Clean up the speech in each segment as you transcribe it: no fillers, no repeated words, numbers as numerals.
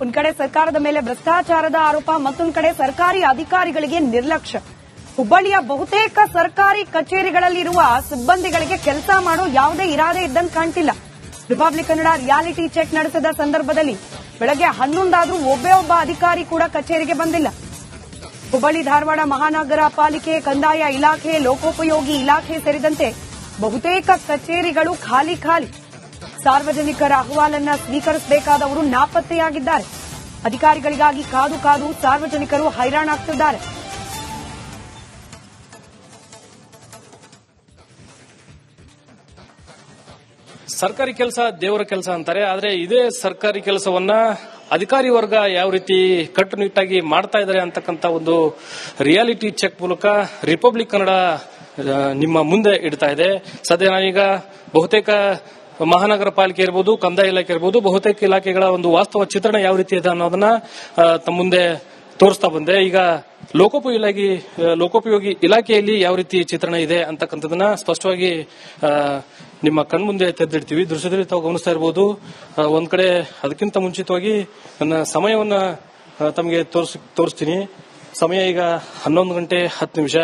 ಒಂದ್ ಕಡೆ ಸರ್ಕಾರದ ಮೇಲೆ ಭ್ರಷ್ಟಾಚಾರದ ಆರೋಪ, ಮತ್ತೊಂದು ಕಡೆ ಸರ್ಕಾರಿ ಅಧಿಕಾರಿಗಳಿಗೆ ನಿರ್ಲಕ್ಷ್ಯ. ಹುಬ್ಬಳ್ಳಿಯ ಬಹುತೇಕ ಸರ್ಕಾರಿ ಕಚೇರಿಗಳಲ್ಲಿರುವ ಸಿಬ್ಬಂದಿಗಳಿಗೆ ಕೆಲಸ ಮಾಡೋ ಯಾವುದೇ ಇರಾದೆ ಇದ್ದಂಗೆ ಕಾಣ್ತಿಲ್ಲ. ರಿಪಬ್ಲಿಕ್ ಕನ್ನಡ ರಿಯಾಲಿಟಿ ಚೆಕ್ ನಡೆಸಿದ ಸಂದರ್ಭದಲ್ಲಿ ಬೆಳಗ್ಗೆ 11 ಆದ್ರೂ ಒಬ್ಬ ಅಧಿಕಾರಿ ಕೂಡ ಕಚೇರಿಗೆ ಬಂದಿಲ್ಲ. ಹುಬ್ಬಳ್ಳಿ ಧಾರವಾಡ ಮಹಾನಗರ ಪಾಲಿಕೆ, ಕಂದಾಯ ಇಲಾಖೆ, ಲೋಕೋಪಯೋಗಿ ಇಲಾಖೆ ಸೇರಿದಂತೆ ಬಹುತೇಕ ಕಚೇರಿಗಳು ಖಾಲಿ. ಸಾರ್ವಜನಿಕರ ಅಹವಾಲನ್ನ ಸ್ವೀಕರಿಸಬೇಕಾದವರು ನಾಪತ್ತೆಯಾಗಿದ್ದಾರೆ. ಅಧಿಕಾರಿಗಳಿಗಾಗಿ ಕಾದು ಸಾರ್ವಜನಿಕರು ಹೈರಾಣಾಗ್ತಿದ್ದಾರೆ. ಸರ್ಕಾರಿ ಕೆಲಸ ದೇವರ ಕೆಲಸ ಅಂತಾರೆ. ಆದ್ರೆ ಇದೇ ಸರ್ಕಾರಿ ಕೆಲಸವನ್ನ ಅಧಿಕಾರಿ ವರ್ಗ ಯಾವ ರೀತಿ ಕಟ್ಟುನಿಟ್ಟಾಗಿ ಮಾಡ್ತಾ ಇದ್ದಾರೆ ಅಂತಕ್ಕಂಥ ಒಂದು ರಿಯಾಲಿಟಿ ಚೆಕ್ ಮೂಲಕ ರಿಪಬ್ಲಿಕ್ ಕನ್ನಡ ನಿಮ್ಮ ಮುಂದೆ ಇಡ್ತಾ ಇದೆ. ಸದ್ಯ ನಾನೀಗ ಬಹುತೇಕ ಮಹಾನಗರ ಪಾಲಿಕೆ ಇರಬಹುದು, ಕಂದಾಯ ಇಲಾಖೆ ಇರಬಹುದು, ಬಹುತೇಕ ಇಲಾಖೆಗಳ ಒಂದು ವಾಸ್ತವ ಚಿತ್ರಣ ಯಾವ ರೀತಿ ಇದೆ ಅನ್ನೋದನ್ನ ತಮ್ಮ ಮುಂದೆ ತೋರಿಸ್ತಾ ಬಂದೆ. ಈಗ ಲೋಕೋಪಯೋಗಿ ಇಲಾಖೆಯಲ್ಲಿ ಯಾವ ರೀತಿ ಚಿತ್ರಣ ಇದೆ ಅಂತಕ್ಕಂಥದನ್ನ ಸ್ಪಷ್ಟವಾಗಿ ನಿಮ್ಮ ಕಣ್ಮುಂದೆ ತೆರೆದಿಡ್ತೀವಿ. ದೃಶ್ಯದಲ್ಲಿ ತಾವು ಗಮನಿಸ್ತಾ ಇರಬಹುದು. ಒಂದ್ ಕಡೆ ಅದಕ್ಕಿಂತ ಮುಂಚಿತವಾಗಿ ನನ್ನ ಸಮಯವನ್ನ ತಮಗೆ ತೋರಿಸ್ತೀನಿ. ಸಮಯ ಈಗ 11 ಗಂಟೆ 10 ನಿಮಿಷ.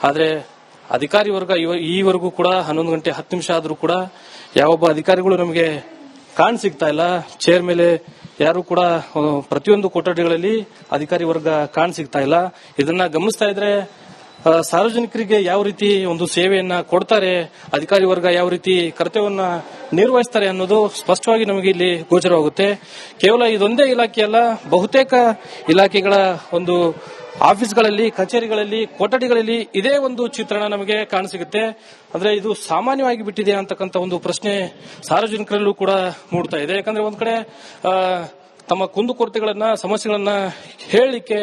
ಆದ್ರೆ ಅಧಿಕಾರಿ ವರ್ಗ ಈವರೆಗೂ ಕೂಡ 11 ಗಂಟೆ 10 ನಿಮಿಷ ಆದ್ರೂ ಕೂಡ ಯಾವೊಬ್ಬ ಅಧಿಕಾರಿಗಳು ನಮಗೆ ಸಿಗ್ತಾ ಇಲ್ಲ. ಚೇರ್ ಮೇಲೆ ಯಾರು ಕೂಡ ಪ್ರತಿಯೊಂದು ಕೊಠಡಿಗಳಲ್ಲಿ ಅಧಿಕಾರಿ ವರ್ಗ ಸಿಗ್ತಾ ಇಲ್ಲ. ಇದನ್ನ ಗಮನಿಸ್ತಾ ಇದ್ರೆ ಸಾರ್ವಜನಿಕರಿಗೆ ಯಾವ ರೀತಿ ಒಂದು ಸೇವೆಯನ್ನ ಕೊಡ್ತಾರೆ, ಅಧಿಕಾರಿ ವರ್ಗ ಯಾವ ರೀತಿ ಕರ್ತವ್ಯವನ್ನ ನಿರ್ವಹಿಸ್ತಾರೆ ಅನ್ನೋದು ಸ್ಪಷ್ಟವಾಗಿ ನಮಗೆ ಇಲ್ಲಿ ಗೋಚರವಾಗುತ್ತೆ. ಕೇವಲ ಇದೊಂದೇ ಇಲಾಖೆಯಲ್ಲ, ಬಹುತೇಕ ಇಲಾಖೆಗಳ ಒಂದು ಆಫೀಸ್ಗಳಲ್ಲಿ, ಕಚೇರಿಗಳಲ್ಲಿ, ಕೊಠಡಿಗಳಲ್ಲಿ ಇದೇ ಒಂದು ಚಿತ್ರಣ ನಮಗೆ ಕಾಣಸಿಗುತ್ತೆ. ಅಂದ್ರೆ ಇದು ಸಾಮಾನ್ಯವಾಗಿ ಬಿಟ್ಟಿದೆ ಅಂತಕ್ಕಂಥ ಒಂದು ಪ್ರಶ್ನೆ ಸಾರ್ವಜನಿಕರಲ್ಲೂ ಕೂಡ ಮೂಡ್ತಾ ಇದೆ. ಯಾಕಂದ್ರೆ ಒಂದ್ ಕಡೆ ತಮ್ಮ ಕುಂದುಕೊರತೆಗಳನ್ನ, ಸಮಸ್ಯೆಗಳನ್ನ ಹೇಳಲಿಕ್ಕೆ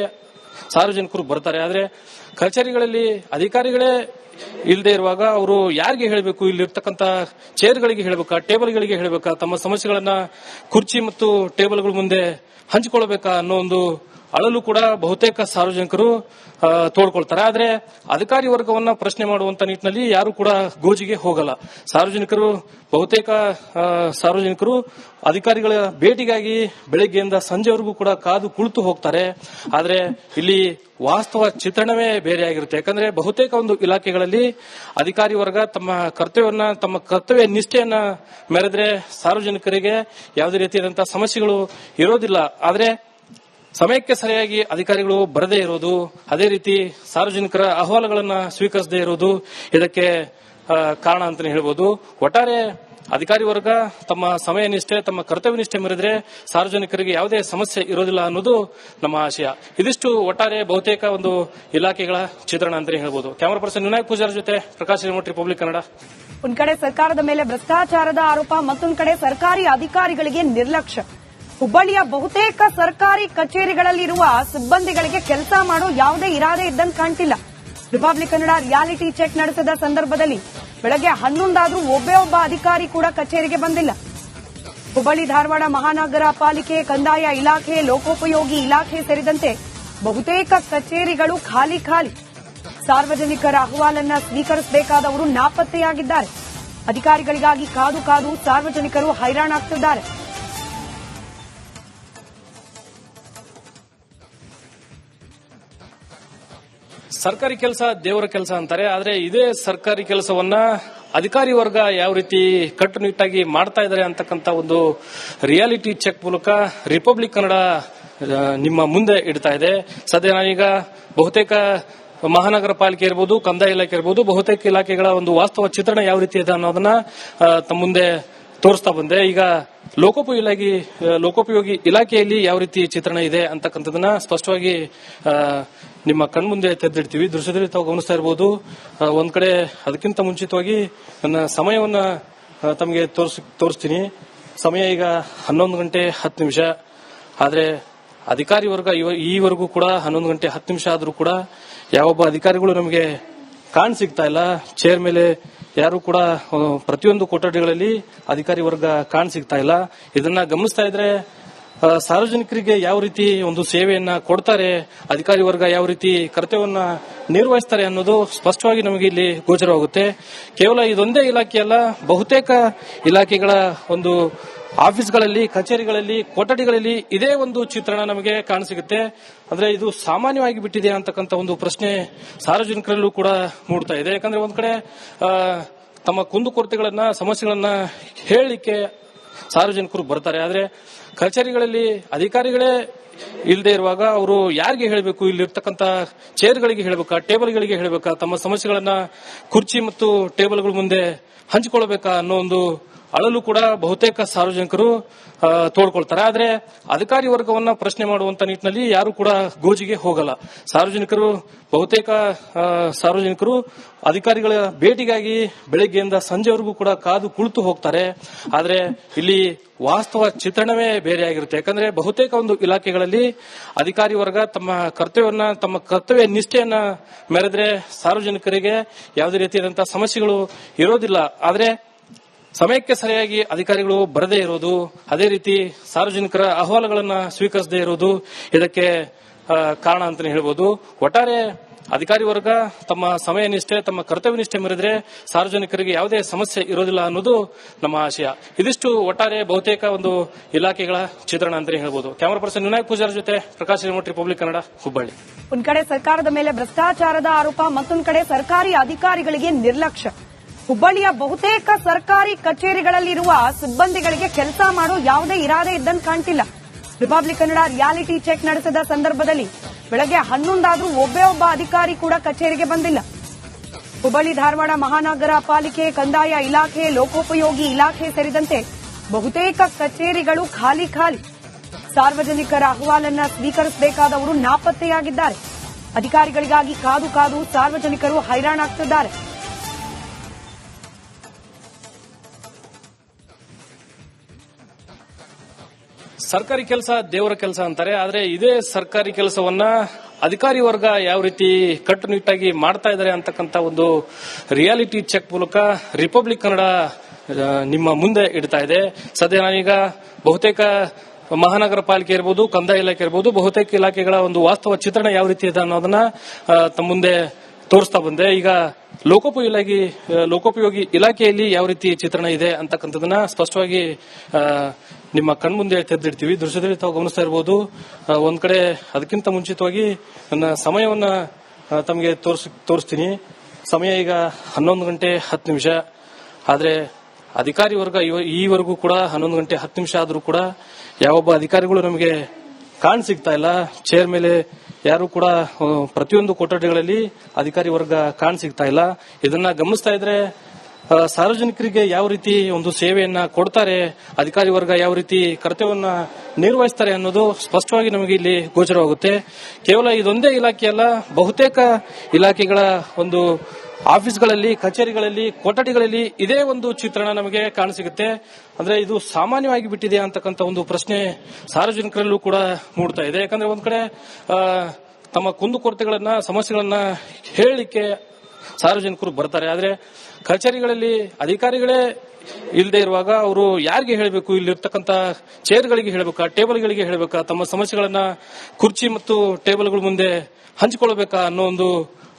ಸಾರ್ವಜನಿಕರು ಬರ್ತಾರೆ. ಆದ್ರೆ ಕಚೇರಿಗಳಲ್ಲಿ ಅಧಿಕಾರಿಗಳೇ ಇಲ್ಲದೆ ಇರುವಾಗ ಅವರು ಯಾರಿಗೆ ಹೇಳಬೇಕು? ಇಲ್ಲಿರ್ತಕ್ಕಂಥ ಚೇರ್ಗಳಿಗೆ ಹೇಳಬೇಕಾ, ಟೇಬಲ್ಗಳಿಗೆ ಹೇಳಬೇಕಾ, ತಮ್ಮ ಸಮಸ್ಯೆಗಳನ್ನ ಕುರ್ಚಿ ಮತ್ತು ಟೇಬಲ್ಗಳ ಮುಂದೆ ಹಂಚಿಕೊಳ್ಳಬೇಕಾ ಅನ್ನೋ ಒಂದು ಅಳಲು ಕೂಡ ಬಹುತೇಕ ಸಾರ್ವಜನಿಕರು ತೋಡ್ಕೊಳ್ತಾರೆ. ಆದ್ರೆ ಅಧಿಕಾರಿ ವರ್ಗವನ್ನ ಪ್ರಶ್ನೆ ಮಾಡುವಂತ ನಿಟ್ಟಿನಲ್ಲಿ ಯಾರು ಕೂಡ ಗೋಜಿಗೆ ಹೋಗಲ್ಲ. ಬಹುತೇಕ ಸಾರ್ವಜನಿಕರು ಅಧಿಕಾರಿಗಳ ಭೇಟಿಗಾಗಿ ಬೆಳಗ್ಗೆಯಿಂದ ಸಂಜೆವರೆಗೂ ಕೂಡ ಕಾದು ಕುಳಿತು ಹೋಗ್ತಾರೆ. ಆದ್ರೆ ಇಲ್ಲಿ ವಾಸ್ತವ ಚಿತ್ರಣವೇ ಬೇರೆಯಾಗಿರುತ್ತೆ. ಯಾಕಂದ್ರೆ ಬಹುತೇಕ ಒಂದು ಇಲಾಖೆಗಳಲ್ಲಿ ಅಧಿಕಾರಿ ವರ್ಗ ತಮ್ಮ ಕರ್ತವ್ಯ ನಿಷ್ಠೆಯನ್ನ ಮೆರೆದ್ರೆ ಸಾರ್ವಜನಿಕರಿಗೆ ಯಾವುದೇ ರೀತಿಯಾದಂತಹ ಸಮಸ್ಯೆಗಳು ಇರೋದಿಲ್ಲ. ಆದ್ರೆ ಸಮಯಕ್ಕೆ ಸರಿಯಾಗಿ ಅಧಿಕಾರಿಗಳು ಬರದೇ ಇರೋದು, ಅದೇ ರೀತಿ ಸಾರ್ವಜನಿಕರ ಅಹವಾಲುಗಳನ್ನ ಸ್ವೀಕರಿಸದೇ ಇರೋದು ಇದಕ್ಕೆ ಕಾರಣ ಅಂತಾನೆ ಹೇಳ್ಬೋದು. ಒಟ್ಟಾರೆ ಅಧಿಕಾರಿ ವರ್ಗ ತಮ್ಮ ಸಮಯ ನಿಷ್ಠೆ, ತಮ್ಮ ಕರ್ತವ್ಯ ನಿಷ್ಠೆ ಮೆರೆದ್ರೆ ಸಾರ್ವಜನಿಕರಿಗೆ ಯಾವುದೇ ಸಮಸ್ಯೆ ಇರೋದಿಲ್ಲ ಅನ್ನೋದು ನಮ್ಮ ಆಶಯ. ಇದಿಷ್ಟು ಒಟ್ಟಾರೆ ಬಹುತೇಕ ಒಂದು ಇಲಾಖೆಗಳ ಚಿತ್ರಣ ಅಂತಾನೆ ಹೇಳ್ಬೋದು. ಕ್ಯಾಮರಾ ಪರ್ಸನ್ ವಿನಾಯಕ್ ಪೂಜಾರ್ ಜೊತೆ ಪ್ರಕಾಶ್ ರಿಮೋಟ್, ರಿಪಬ್ಲಿಕ್ ಕನ್ನಡ. ಒಂದ್ ಕಡೆ ಸರ್ಕಾರದ ಮೇಲೆ ಭ್ರಷ್ಟಾಚಾರದ ಆರೋಪ, ಮತ್ತೊಂದು ಕಡೆ ಸರ್ಕಾರಿ ಅಧಿಕಾರಿಗಳಿಗೆ ನಿರ್ಲಕ್ಷ್ಯ. ಹುಬ್ಬಳ್ಳಿಯ ಬಹುತೇಕ ಸರ್ಕಾರಿ ಕಚೇರಿಗಳಲ್ಲಿರುವ ಸಿಬ್ಬಂದಿಗಳಿಗೆ ಕೆಲಸ ಮಾಡೋ ಯಾವುದೇ ಇರಾದೆ ಇದ್ದಂಗೆ ಕಾಣ್ತಿಲ್ಲ. ರಿಪಬ್ಲಿಕ್ ಕನ್ನಡ ರಿಯಾಲಿಟಿ ಚೆಕ್ ನಡೆಸಿದ ಸಂದರ್ಭದಲ್ಲಿ ಬೆಳಗ್ಗೆ 11 ಆದ್ರೂ ಒಬ್ಬ ಅಧಿಕಾರಿ ಕೂಡ ಕಚೇರಿಗೆ ಬಂದಿಲ್ಲ. ಹುಬ್ಬಳ್ಳಿ ಧಾರವಾಡ ಮಹಾನಗರ ಪಾಲಿಕೆ, ಕಂದಾಯ ಇಲಾಖೆ, ಲೋಕೋಪಯೋಗಿ ಇಲಾಖೆ ಸೇರಿದಂತೆ ಬಹುತೇಕ ಕಚೇರಿಗಳು ಖಾಲಿ. ಸಾರ್ವಜನಿಕರ ಅಹವಾಲನ್ನ ಸ್ವೀಕರಿಸಬೇಕಾದವರು ನಾಪತ್ತೆಯಾಗಿದ್ದಾರೆ. ಅಧಿಕಾರಿಗಳಿಗಾಗಿ ಕಾದು ಸಾರ್ವಜನಿಕರು ಹೈರಾಣಾಗ್ತಿದ್ದಾರೆ. ಸರ್ಕಾರಿ ಕೆಲಸ ದೇವರ ಕೆಲಸ ಅಂತಾರೆ. ಆದ್ರೆ ಇದೇ ಸರ್ಕಾರಿ ಕೆಲಸವನ್ನ ಅಧಿಕಾರಿ ವರ್ಗ ಯಾವ ರೀತಿ ಕಟ್ಟುನಿಟ್ಟಾಗಿ ಮಾಡ್ತಾ ಇದ್ದಾರೆ ಅಂತಕ್ಕಂಥ ಒಂದು ರಿಯಾಲಿಟಿ ಚೆಕ್ ಮೂಲಕ ರಿಪಬ್ಲಿಕ್ ಕನ್ನಡ ನಿಮ್ಮ ಮುಂದೆ ಇಡ್ತಾ ಇದೆ. ಸದ್ಯ ನಾನೀಗ ಬಹುತೇಕ ಮಹಾನಗರ ಪಾಲಿಕೆ ಇರಬಹುದು, ಕಂದಾಯ ಇಲಾಖೆ ಇರಬಹುದು, ಬಹುತೇಕ ಇಲಾಖೆಗಳ ಒಂದು ವಾಸ್ತವ ಚಿತ್ರಣ ಯಾವ ರೀತಿ ಇದೆ ಅನ್ನೋದನ್ನ ತಮ್ಮ ಮುಂದೆ ತೋರಿಸ್ತಾ ಬಂದೆ. ಈಗ ಲೋಕೋಪಯೋಗಿ ಇಲಾಖೆಯಲ್ಲಿ ಯಾವ ರೀತಿ ಚಿತ್ರಣ ಇದೆ ಅಂತಕ್ಕಂಥದನ್ನ ಸ್ಪಷ್ಟವಾಗಿ ನಿಮ್ಮ ಕಣ್ಮುಂದೆ ತೆರೆದಿಡ್ತೀವಿ. ದೃಶ್ಯದಲ್ಲಿ ತಾವು ಗಮನಿಸ್ತಾ ಇರಬಹುದು. ಒಂದ್ ಕಡೆ ಅದಕ್ಕಿಂತ ಮುಂಚಿತವಾಗಿ ನನ್ನ ಸಮಯವನ್ನ ತಮಗೆ ತೋರಿಸ್ತೀನಿ. ಸಮಯ ಈಗ 11 ಗಂಟೆ 10 ನಿಮಿಷ. ಆದ್ರೆ ಅಧಿಕಾರಿ ವರ್ಗ ಈವರೆಗೂ ಕೂಡ 11 ಗಂಟೆ 10 ನಿಮಿಷ ಆದ್ರೂ ಕೂಡ ಯಾವೊಬ್ಬ ಅಧಿಕಾರಿಗಳು ನಮಗೆ ಸಿಗ್ತಾ ಇಲ್ಲ. ಚೇರ್ ಮೇಲೆ ಯಾರು ಕೂಡ ಪ್ರತಿಯೊಂದು ಕೊಠಡಿಗಳಲ್ಲಿ ಅಧಿಕಾರಿ ವರ್ಗ ಸಿಗ್ತಾ ಇಲ್ಲ. ಇದನ್ನ ಗಮನಿಸ್ತಾ ಇದ್ರೆ ಸಾರ್ವಜನಿಕರಿಗೆ ಯಾವ ರೀತಿ ಒಂದು ಸೇವೆಯನ್ನ ಕೊಡ್ತಾರೆ, ಅಧಿಕಾರಿ ವರ್ಗ ಯಾವ ರೀತಿ ಕರ್ತವ್ಯವನ್ನ ನಿರ್ವಹಿಸ್ತಾರೆ ಅನ್ನೋದು ಸ್ಪಷ್ಟವಾಗಿ ನಮಗೆ ಇಲ್ಲಿ ಗೋಚರವಾಗುತ್ತೆ. ಕೇವಲ ಇದೊಂದೇ ಇಲಾಖೆಯಲ್ಲ, ಬಹುತೇಕ ಇಲಾಖೆಗಳ ಒಂದು ಆಫೀಸ್ಗಳಲ್ಲಿ, ಕಚೇರಿಗಳಲ್ಲಿ, ಕೊಠಡಿಗಳಲ್ಲಿ ಇದೇ ಒಂದು ಚಿತ್ರಣ ನಮಗೆ ಕಾಣಸಿಗುತ್ತೆ. ಅಂದ್ರೆ ಇದು ಸಾಮಾನ್ಯವಾಗಿ ಬಿಟ್ಟಿದೆ ಅಂತಕ್ಕಂಥ ಒಂದು ಪ್ರಶ್ನೆ ಸಾರ್ವಜನಿಕರಲ್ಲೂ ಕೂಡ ಮೂಡ್ತಾ ಇದೆ. ಯಾಕಂದ್ರೆ ಒಂದ್ ಕಡೆ ತಮ್ಮ ಕುಂದುಕೊರತೆಗಳನ್ನ, ಸಮಸ್ಯೆಗಳನ್ನ ಹೇಳಲಿಕ್ಕೆ ಸಾರ್ವಜನಿಕರು ಬರ್ತಾರೆ. ಆದ್ರೆ ಕಚೇರಿಗಳಲ್ಲಿ ಅಧಿಕಾರಿಗಳೇ ಇಲ್ಲದೆ ಇರುವಾಗ ಅವರು ಯಾರಿಗೆ ಹೇಳಬೇಕು? ಇಲ್ಲಿರ್ತಕ್ಕಂಥ ಚೇರ್ಗಳಿಗೆ ಹೇಳಬೇಕಾ, ಟೇಬಲ್ಗಳಿಗೆ ಹೇಳಬೇಕಾ, ತಮ್ಮ ಸಮಸ್ಯೆಗಳನ್ನ ಕುರ್ಚಿ ಮತ್ತು ಟೇಬಲ್ಗಳ ಮುಂದೆ ಹಂಚಿಕೊಳ್ಳಬೇಕಾ ಅನ್ನೋ ಒಂದು ಅಳಲು ಕೂಡ ಬಹುತೇಕ ಸಾರ್ವಜನಿಕರು ತೋಡ್ಕೊಳ್ತಾರೆ. ಆದ್ರೆ ಅಧಿಕಾರಿ ವರ್ಗವನ್ನ ಪ್ರಶ್ನೆ ಮಾಡುವಂತ ನಿಟ್ಟಿನಲ್ಲಿ ಯಾರು ಕೂಡ ಗೋಜಿಗೆ ಹೋಗಲ್ಲ. ಬಹುತೇಕ ಸಾರ್ವಜನಿಕರು ಅಧಿಕಾರಿಗಳ ಭೇಟಿಗಾಗಿ ಬೆಳಗ್ಗೆಯಿಂದ ಸಂಜೆವರೆಗೂ ಕೂಡ ಕಾದು ಕುಳಿತು ಹೋಗ್ತಾರೆ. ಆದ್ರೆ ಇಲ್ಲಿ ವಾಸ್ತವ ಚಿತ್ರಣವೇ ಬೇರೆಯಾಗಿರುತ್ತೆ. ಯಾಕಂದ್ರೆ ಬಹುತೇಕ ಒಂದು ಇಲಾಖೆಗಳಲ್ಲಿ ಅಧಿಕಾರಿ ವರ್ಗ ತಮ್ಮ ಕರ್ತವ್ಯ ನಿಷ್ಠೆಯನ್ನ ಮೆರೆದ್ರೆ ಸಾರ್ವಜನಿಕರಿಗೆ ಯಾವುದೇ ರೀತಿಯಾದಂತಹ ಸಮಸ್ಯೆಗಳು ಇರೋದಿಲ್ಲ. ಆದ್ರೆ ಸಮಯಕ್ಕೆ ಸರಿಯಾಗಿ ಅಧಿಕಾರಿಗಳು ಬರದೇ ಇರೋದು, ಅದೇ ರೀತಿ ಸಾರ್ವಜನಿಕರ ಅಹವಾಲುಗಳನ್ನು ಸ್ವೀಕರಿಸದೇ ಇರೋದು ಇದಕ್ಕೆ ಕಾರಣ ಅಂತಾನೆ ಹೇಳ್ಬೋದು. ಒಟ್ಟಾರೆ ಅಧಿಕಾರಿ ವರ್ಗ ತಮ್ಮ ಸಮಯ ನಿಷ್ಠೆ, ತಮ್ಮ ಕರ್ತವ್ಯ ನಿಷ್ಠೆ ಮೆರೆದ್ರೆ ಸಾರ್ವಜನಿಕರಿಗೆ ಯಾವುದೇ ಸಮಸ್ಯೆ ಇರೋದಿಲ್ಲ ಅನ್ನೋದು ನಮ್ಮ ಆಶಯ. ಇದಿಷ್ಟು ಒಟ್ಟಾರೆ ಬಹುತೇಕ ಒಂದು ಇಲಾಖೆಗಳ ಚಿತ್ರಣ ಅಂತಾನೆ ಹೇಳ್ಬೋದು. ಕ್ಯಾಮರಾ ಪರ್ಸನ್ ವಿನಾಯಕ್ ಪೂಜಾರ್ ಜೊತೆ ಪ್ರಕಾಶ್ ರಿಮೋಟ್, ರಿಪಬ್ಲಿಕ್ ಕನ್ನಡ, ಹುಬ್ಬಳ್ಳಿ. ಒಂದ್ ಕಡೆ ಸರ್ಕಾರದ ಮೇಲೆ ಭ್ರಷ್ಟಾಚಾರದ ಆರೋಪ, ಮತ್ತೊಂದು ಕಡೆ ಸರ್ಕಾರಿ ಅಧಿಕಾರಿಗಳಿಗೆ ನಿರ್ಲಕ್ಷ್ಯ. ಹುಬ್ಬಳ್ಳಿಯ ಬಹುತೇಕ ಸರ್ಕಾರಿ ಕಚೇರಿಗಳಲ್ಲಿರುವ ಸಿಬ್ಬಂದಿಗಳಿಗೆ ಕೆಲಸ ಮಾಡೋ ಯಾವುದೇ ಇರಾದೆ ಇದ್ದಂತೆ ಕಾಣ್ತಿಲ್ಲ. ರಿಪಬ್ಲಿಕ್ ಕನ್ನಡ ರಿಯಾಲಿಟಿ ಚೆಕ್ ನಡೆಸಿದ ಸಂದರ್ಭದಲ್ಲಿ ಬೆಳಗ್ಗೆ 11 ಆದ್ರೂ ಒಬ್ಬ ಅಧಿಕಾರಿ ಕೂಡ ಕಚೇರಿಗೆ ಬಂದಿಲ್ಲ. ಹುಬ್ಬಳ್ಳಿ ಧಾರವಾಡ ಮಹಾನಗರ ಪಾಲಿಕೆ, ಕಂದಾಯ ಇಲಾಖೆ, ಲೋಕೋಪಯೋಗಿ ಇಲಾಖೆ ಸೇರಿದಂತೆ ಬಹುತೇಕ ಕಚೇರಿಗಳು ಖಾಲಿ. ಸಾರ್ವಜನಿಕರ ಅಹವಾಲನ್ನ ಸ್ವೀಕರಿಸಬೇಕಾದವರು ನಾಪತ್ತೆಯಾಗಿದ್ದಾರೆ. ಅಧಿಕಾರಿಗಳಿಗಾಗಿ ಕಾದು ಸಾರ್ವಜನಿಕರು ಹೈರಾಣಾಗ್ತಿದ್ದಾರೆ. ಸರ್ಕಾರಿ ಕೆಲಸ ದೇವರ ಕೆಲಸ ಅಂತಾರೆ. ಆದ್ರೆ ಇದೇ ಸರ್ಕಾರಿ ಕೆಲಸವನ್ನ ಅಧಿಕಾರಿ ವರ್ಗ ಯಾವ ರೀತಿ ಕಟ್ಟುನಿಟ್ಟಾಗಿ ಮಾಡ್ತಾ ಇದ್ದಾರೆ ಅಂತಕ್ಕಂಥ ಒಂದು ರಿಯಾಲಿಟಿ ಚೆಕ್ ಮೂಲಕ ರಿಪಬ್ಲಿಕ್ ಕನ್ನಡ ನಿಮ್ಮ ಮುಂದೆ ಇಡ್ತಾ ಇದೆ. ಸದ್ಯ ನಾನೀಗ ಬಹುತೇಕ ಮಹಾನಗರ ಪಾಲಿಕೆ ಇರಬಹುದು, ಕಂದಾಯ ಇಲಾಖೆ ಇರಬಹುದು, ಬಹುತೇಕ ಇಲಾಖೆಗಳ ಒಂದು ವಾಸ್ತವ ಚಿತ್ರಣ ಯಾವ ರೀತಿ ಇದೆ ಅನ್ನೋದನ್ನ ತಮ್ಮ ಮುಂದೆ ತೋರಿಸ್ತಾ ಬಂದೆ. ಈಗ ಲೋಕೋಪಯೋಗಿ ಇಲಾಖೆಯಲ್ಲಿ ಯಾವ ರೀತಿ ಚಿತ್ರಣ ಇದೆ ಅಂತಕ್ಕಂಥದನ್ನ ಸ್ಪಷ್ಟವಾಗಿ ನಿಮ್ಮ ಕಣ್ಮುಂದೆ ತೆರೆದಿಡ್ತೀವಿ. ದೃಶ್ಯದಲ್ಲಿ ತಾವು ಗಮನಿಸ್ತಾ ಇರಬಹುದು. ಒಂದ್ ಕಡೆ ಅದಕ್ಕಿಂತ ಮುಂಚಿತವಾಗಿ ನನ್ನ ಸಮಯವನ್ನ ತಮಗೆ ತೋರಿಸ್ತೀನಿ. ಸಮಯ ಈಗ 11 ಗಂಟೆ 10 ನಿಮಿಷ. ಆದ್ರೆ ಅಧಿಕಾರಿ ವರ್ಗ ಈವರೆಗೂ ಕೂಡ 11 ಗಂಟೆ 10 ನಿಮಿಷ ಆದ್ರೂ ಕೂಡ ಯಾವೊಬ್ಬ ಅಧಿಕಾರಿಗಳು ನಮಗೆ ಸಿಗ್ತಾ ಇಲ್ಲ. ಚೇರ್ ಮೇಲೆ ಯಾರು ಕೂಡ ಪ್ರತಿಯೊಂದು ಕೊಠಡಿಗಳಲ್ಲಿ ಅಧಿಕಾರಿ ವರ್ಗ ಸಿಗ್ತಾ ಇಲ್ಲ. ಇದನ್ನ ಗಮನಿಸ್ತಾ ಇದ್ರೆ ಸಾರ್ವಜನಿಕರಿಗೆ ಯಾವ ರೀತಿ ಒಂದು ಸೇವೆಯನ್ನ ಕೊಡ್ತಾರೆ, ಅಧಿಕಾರಿ ವರ್ಗ ಯಾವ ರೀತಿ ಕರ್ತವ್ಯವನ್ನ ನಿರ್ವಹಿಸ್ತಾರೆ ಅನ್ನೋದು ಸ್ಪಷ್ಟವಾಗಿ ನಮಗೆ ಇಲ್ಲಿ ಗೋಚರವಾಗುತ್ತೆ. ಕೇವಲ ಇದೊಂದೇ ಇಲಾಖೆ ಅಲ್ಲ, ಬಹುತೇಕ ಇಲಾಖೆಗಳ ಒಂದು ಆಫೀಸ್ಗಳಲ್ಲಿ, ಕಚೇರಿಗಳಲ್ಲಿ, ಕೊಠಡಿಗಳಲ್ಲಿ ಇದೇ ಒಂದು ಚಿತ್ರಣ ನಮಗೆ ಕಾಣಸಿಗುತ್ತೆ. ಅಂದ್ರೆ ಇದು ಸಾಮಾನ್ಯವಾಗಿ ಬಿಟ್ಟಿದೆ ಅಂತಕ್ಕಂಥ ಒಂದು ಪ್ರಶ್ನೆ ಸಾರ್ವಜನಿಕರಲ್ಲೂ ಕೂಡ ಮೂಡ್ತಾ ಇದೆ. ಯಾಕಂದ್ರೆ ಒಂದ್ ಕಡೆ ತಮ್ಮ ಕುಂದುಕೊರತೆಗಳನ್ನ, ಸಮಸ್ಯೆಗಳನ್ನ ಹೇಳಲಿಕ್ಕೆ ಸಾರ್ವಜನಿಕರು ಬರ್ತಾರೆ. ಆದ್ರೆ ಕಚೇರಿಗಳಲ್ಲಿ ಅಧಿಕಾರಿಗಳೇ ಇಲ್ಲದೆ ಇರುವಾಗ ಅವರು ಯಾರಿಗೆ ಹೇಳಬೇಕು? ಇಲ್ಲಿರ್ತಕ್ಕಂಥ ಚೇರ್ಗಳಿಗೆ ಹೇಳಬೇಕಾ, ಟೇಬಲ್ಗಳಿಗೆ ಹೇಳಬೇಕಾ, ತಮ್ಮ ಸಮಸ್ಯೆಗಳನ್ನ ಕುರ್ಚಿ ಮತ್ತು ಟೇಬಲ್ಗಳ ಮುಂದೆ ಹಂಚಿಕೊಳ್ಳಬೇಕಾ ಅನ್ನೋ ಒಂದು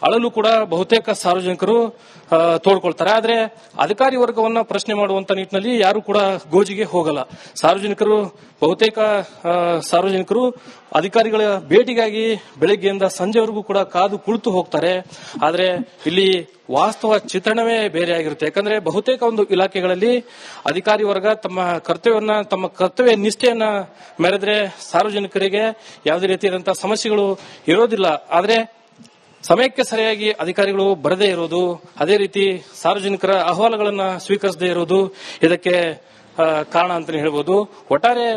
ಅಳಲು ಕೂಡ ಬಹುತೇಕ ಸಾರ್ವಜನಿಕರು ತೋಡ್ಕೊಳ್ತಾರೆ. ಆದ್ರೆ ಅಧಿಕಾರಿ ವರ್ಗವನ್ನ ಪ್ರಶ್ನೆ ಮಾಡುವಂತ ನಿಟ್ಟಿನಲ್ಲಿ ಯಾರು ಕೂಡ ಗೋಜಿಗೆ ಹೋಗಲ್ಲ. ಬಹುತೇಕ ಸಾರ್ವಜನಿಕರು ಅಧಿಕಾರಿಗಳ ಭೇಟಿಗಾಗಿ ಬೆಳಗ್ಗೆಯಿಂದ ಸಂಜೆವರೆಗೂ ಕೂಡ ಕಾದು ಕುಳಿತು ಹೋಗ್ತಾರೆ. ಆದ್ರೆ ಇಲ್ಲಿ ವಾಸ್ತವ ಚಿತ್ರಣವೇ ಬೇರೆಯಾಗಿರುತ್ತೆ. ಯಾಕಂದ್ರೆ ಬಹುತೇಕ ಒಂದು ಇಲಾಖೆಗಳಲ್ಲಿ ಅಧಿಕಾರಿ ವರ್ಗ ತಮ್ಮ ಕರ್ತವ್ಯ ನಿಷ್ಠೆಯನ್ನ ಮೆರೆದ್ರೆ ಸಾರ್ವಜನಿಕರಿಗೆ ಯಾವುದೇ ರೀತಿಯಾದಂತಹ ಸಮಸ್ಯೆಗಳು ಇರೋದಿಲ್ಲ. ಆದ್ರೆ ಸಮಯಕ್ಕೆ ಸರಿಯಾಗಿ ಅಧಿಕಾರಿಗಳು ಬರದೇ ಇರೋದು, ಅದೇ ರೀತಿ ಸಾರ್ವಜನಿಕರ ಅಹವಾಲುಗಳನ್ನ ಸ್ವೀಕರಿಸದೇ ಇರೋದು ಇದಕ್ಕೆ ಕಾರಣ ಅಂತಾನೆ ಹೇಳ್ಬೋದು. ಒಟ್ಟಾರೆ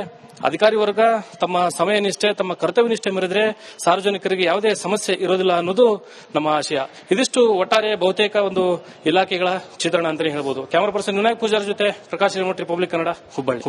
ಅಧಿಕಾರಿ ವರ್ಗ ತಮ್ಮ ಸಮಯ ನಿಷ್ಠೆ, ತಮ್ಮ ಕರ್ತವ್ಯ ನಿಷ್ಠೆ ಮೆರೆದ್ರೆ ಸಾರ್ವಜನಿಕರಿಗೆ ಯಾವುದೇ ಸಮಸ್ಯೆ ಇರೋದಿಲ್ಲ ಅನ್ನೋದು ನಮ್ಮ ಆಶಯ. ಇದಿಷ್ಟು ಒಟ್ಟಾರೆ ಬಹುತೇಕ ಒಂದು ಇಲಾಖೆಗಳ ಚಿತ್ರಣ ಅಂತಾನೆ ಹೇಳ್ಬೋದು. ಕ್ಯಾಮರಾ ಪರ್ಸನ್ ವಿನಾಯಕ್ ಪೂಜಾರ್ ಜೊತೆ ಪ್ರಕಾಶ್ ರಿಮೋಟ್, ರಿಪಬ್ಲಿಕ್ ಕನ್ನಡ, ಹುಬ್ಬಳ್ಳಿ.